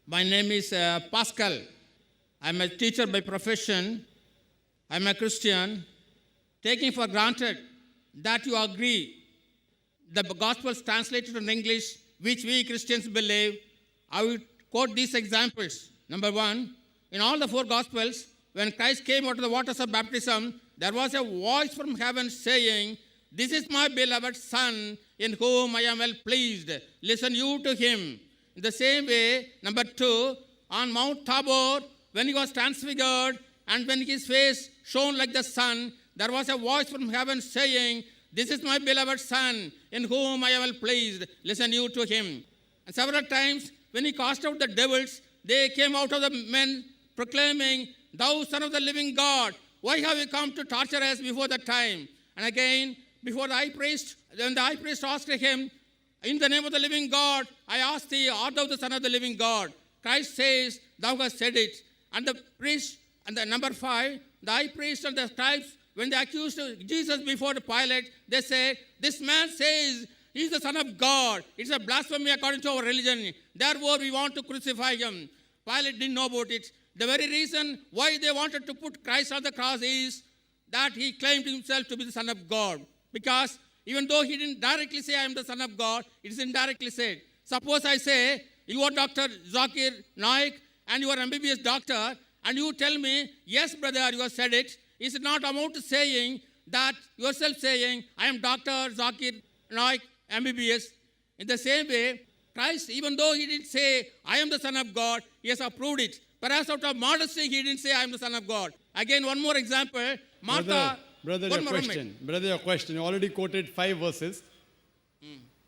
My name is Pascal. I'm a teacher by profession. I'm a Christian. Taking for granted that you agree the Gospels translated in English, which we Christians believe, I will quote these examples. Number one, in all the four Gospels, when Christ came out of the waters of baptism, there was a voice from heaven saying, "This is my beloved Son, in whom I am well pleased. Listen you to him." In the same way, number two, on Mount Tabor, when he was transfigured and when his face shone like the sun, there was a voice from heaven saying, "This is my beloved Son, in whom I am well pleased. Listen you to him." And several times, when he cast out the devils, they came out of the men proclaiming, "Thou Son of the living God, why have you come to torture us before the time?" And again, before the high priest, when the high priest asked him, "In the name of the living God, I ask thee, art thou the Son of the living God?" Christ says, "Thou hast said it." And the priest, and the number five, the high priest and the scribes, when they accused Jesus before the Pilate, they said, "This man says he is the Son of God. It's a blasphemy according to our religion. Therefore, we want to crucify him." Pilate didn't know about it. The very reason why they wanted to put Christ on the cross is that he claimed himself to be the Son of God. Because even though he didn't directly say, "I am the Son of God," it is indirectly said. Suppose I say, "You are Dr. Zakir Naik and you are MBBS doctor," and you tell me, "Yes, brother, you have said it." Is it not amount to saying that yourself saying, "I am Dr. Zakir Naik, MBBS"? In the same way, Christ, even though he didn't say, "I am the Son of God," he has approved it. Perhaps out of modesty, he didn't say, "I am the Son of God." Again, one more example. Martha. Brother, your question. You already quoted 5 verses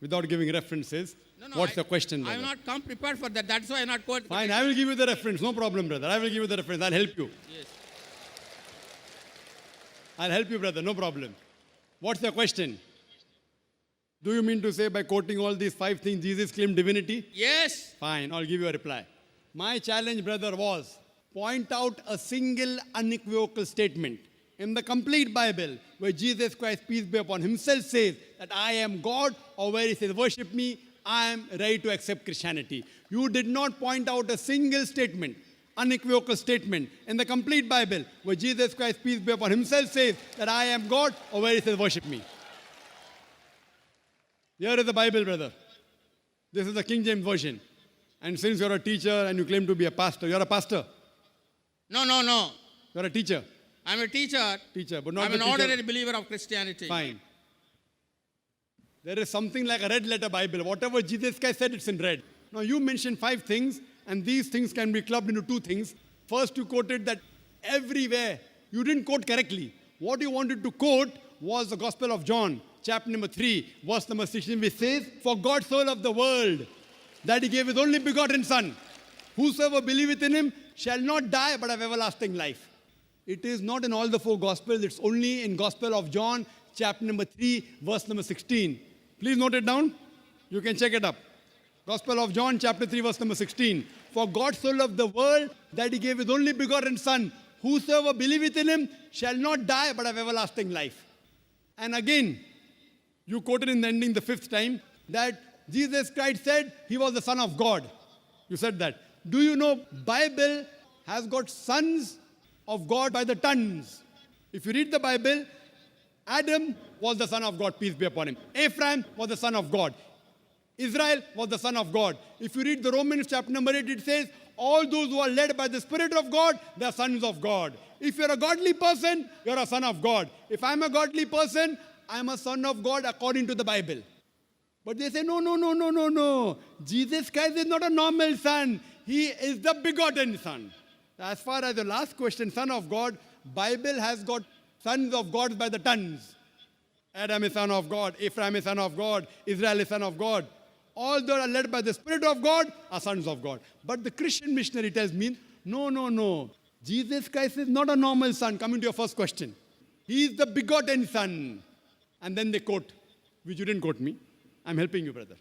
without giving references. No, What's the question, brother? I have not come prepared for that. That's why I not quote. Fine, I will give you the reference. No problem, brother. I will give you the reference. I'll help you. Yes. I'll help you, brother. No problem. What's the question? Do you mean to say by quoting all these 5 things, Jesus claimed divinity? Yes. Fine, I'll give you a reply. My challenge, brother, was point out a single unequivocal statement in the complete Bible where Jesus Christ, peace be upon him, himself says that I am God, or where he says, "Worship me, I am ready to accept Christianity." You did not point out a single statement, unequivocal statement in the complete Bible where Jesus Christ, peace be upon him, himself says that I am God, or where he says, "Worship me." Here is the Bible, brother. This is the King James Version. And since you're a teacher and you claim to be a pastor, you're a pastor. No. You're a teacher. I'm a teacher. But not I'm an ordinary believer of Christianity. Fine. There is something like a red letter Bible. Whatever Jesus Christ said, it's in red. Now you mentioned 5 things, and these things can be clubbed into 2 things. First, you quoted that everywhere. You didn't quote correctly. What you wanted to quote was the Gospel of John, chapter number 3, verse number 16, which says, "For God so loved the world that he gave his only begotten Son. Whosoever believeth in him shall not die but have everlasting life." It is not in all the 4 Gospels. It's only in Gospel of John, chapter number 3, verse number 16. Please note it down. You can check it up. Gospel of John, chapter 3, verse number 16. "For God so loved the world that he gave his only begotten Son. Whosoever believeth in him shall not die but have everlasting life." And again, you quoted in the ending the 5th time that Jesus Christ said he was the Son of God. You said that. Do you know Bible has got sons of God by the tons? If you read the Bible, Adam was the son of God, peace be upon him. Ephraim was the son of God. Israel was the son of God. If you read the Romans chapter number 8, it says, all those who are led by the Spirit of God, they are sons of God. If you're a godly person, you're a son of God. If I'm a godly person, I'm a son of God according to the Bible. But they say, no. Jesus Christ is not a normal son. He is the begotten Son. As far as the last question, Son of God, Bible has got sons of God by the tons. Adam is son of God, Ephraim is son of God, Israel is son of God. All those are led by the Spirit of God are sons of God. But the Christian missionary tells me, no. Jesus Christ is not a normal son. Coming to your first question. He is the begotten Son. And then they quote, which you didn't quote me. I'm helping you, brother.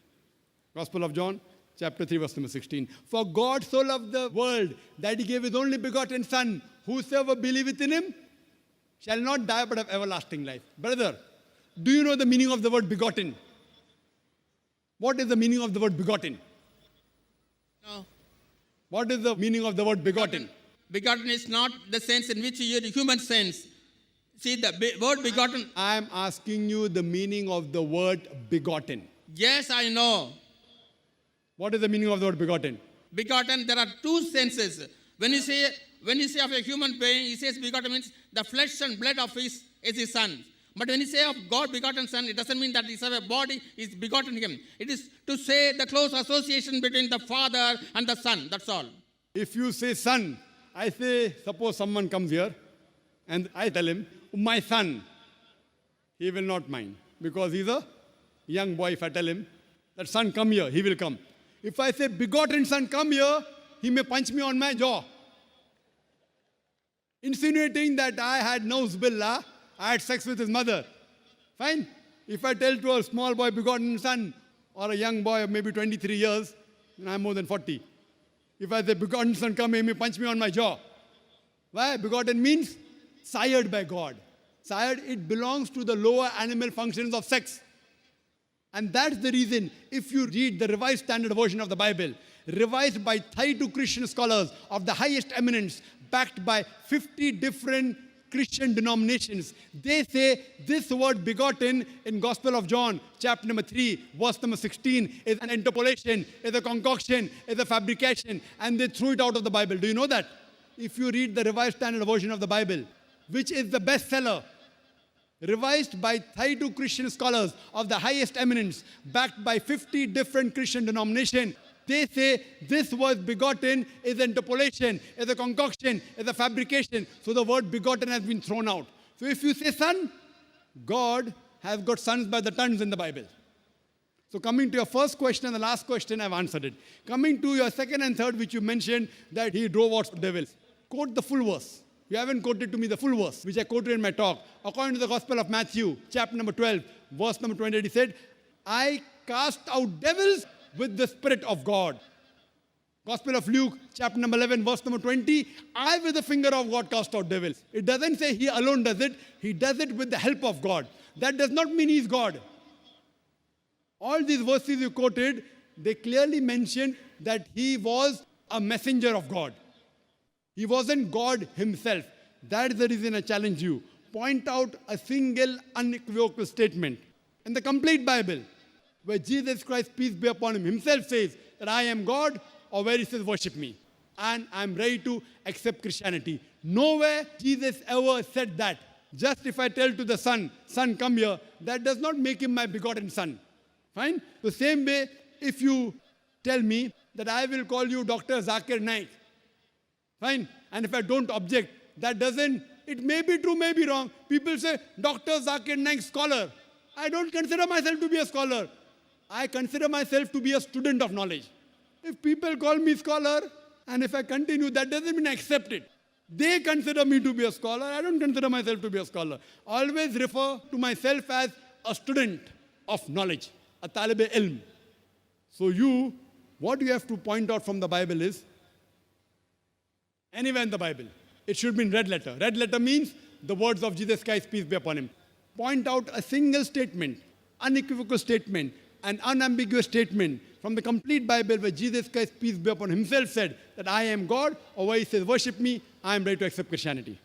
Gospel of John, chapter 3, verse number 16. "For God so loved the world that he gave his only begotten Son. Whosoever believeth in him shall not die but have everlasting life." Brother, do you know the meaning of the word begotten? What is the meaning of the word begotten? No. What is the meaning of the word begotten? Begotten is not the sense in which you use human sense. See, the word begotten. I am asking you the meaning of the word begotten. Yes, I know. What is the meaning of the word begotten? Begotten, there are two senses. When you say of a human being, he says begotten means the flesh and blood of his son. But when you say of God begotten son, it doesn't mean that his body is begotten him. It is to say the close association between the father and the son. That's all. If you say son, I say, suppose someone comes here and I tell him, my son, he will not mind because he's a young boy. If I tell him that son, come here, he will come. If I say begotten son, come here, he may punch me on my jaw, insinuating that I had nose-billah, I had sex with his mother. Fine. If I tell to a small boy begotten son, or a young boy of maybe 23 years, then I'm more than 40. If I say begotten son, come here, he may punch me on my jaw. Why? Begotten means sired by God. Sired, it belongs to the lower animal functions of sex. And that's the reason, if you read the Revised Standard Version of the Bible, revised by 32 Christian scholars of the highest eminence, backed by 50 different Christian denominations, they say this word begotten in Gospel of John, chapter number 3, verse number 16, is an interpolation, is a concoction, is a fabrication, and they threw it out of the Bible. Do you know that? If you read the Revised Standard Version of the Bible, which is the bestseller, revised by 32 Christian scholars of the highest eminence, backed by 50 different Christian denominations, they say this word begotten is an interpolation, is a concoction, is a fabrication. So the word begotten has been thrown out. So if you say son, God has got sons by the tons in the Bible. So coming to your first question and the last question, I've answered it. Coming to your second and third, which you mentioned, that he drove out devils. Quote the full verse. You haven't quoted to me the full verse, which I quoted in my talk. According to the Gospel of Matthew, chapter number 12, verse number 28, he said, I cast out devils with the Spirit of God. Gospel of Luke, chapter number 11, verse number 20, I with the finger of God cast out devils. It doesn't say he alone does it. He does it with the help of God. That does not mean he's God. All these verses you quoted, they clearly mention that he was a messenger of God. He wasn't God himself. That is the reason I challenge you. Point out a single unequivocal statement in the complete Bible where Jesus Christ, peace be upon him, himself says that I am God, or where he says worship me. And I'm ready to accept Christianity. Nowhere Jesus ever said that. Just if I tell to the son, son come here, that does not make him my begotten son. Fine? The same way, if you tell me that I will call you Dr. Zakir Naik, fine? And if I don't object, that doesn't, it may be true, may be wrong. People say, Dr. Zakir Naik, scholar. I don't consider myself to be a scholar. I consider myself to be a student of knowledge. If people call me scholar, and if I continue, that doesn't mean I accept it. They consider me to be a scholar. I don't consider myself to be a scholar. Always refer to myself as a student of knowledge, a talib ilm. So what you have to point out from the Bible is, anywhere in the Bible, it should be in red letter. Red letter means the words of Jesus Christ, peace be upon him. Point out a single statement, unequivocal statement, an unambiguous statement from the complete Bible where Jesus Christ, peace be upon himself, said that I am God, or where he says worship me, I am ready to accept Christianity.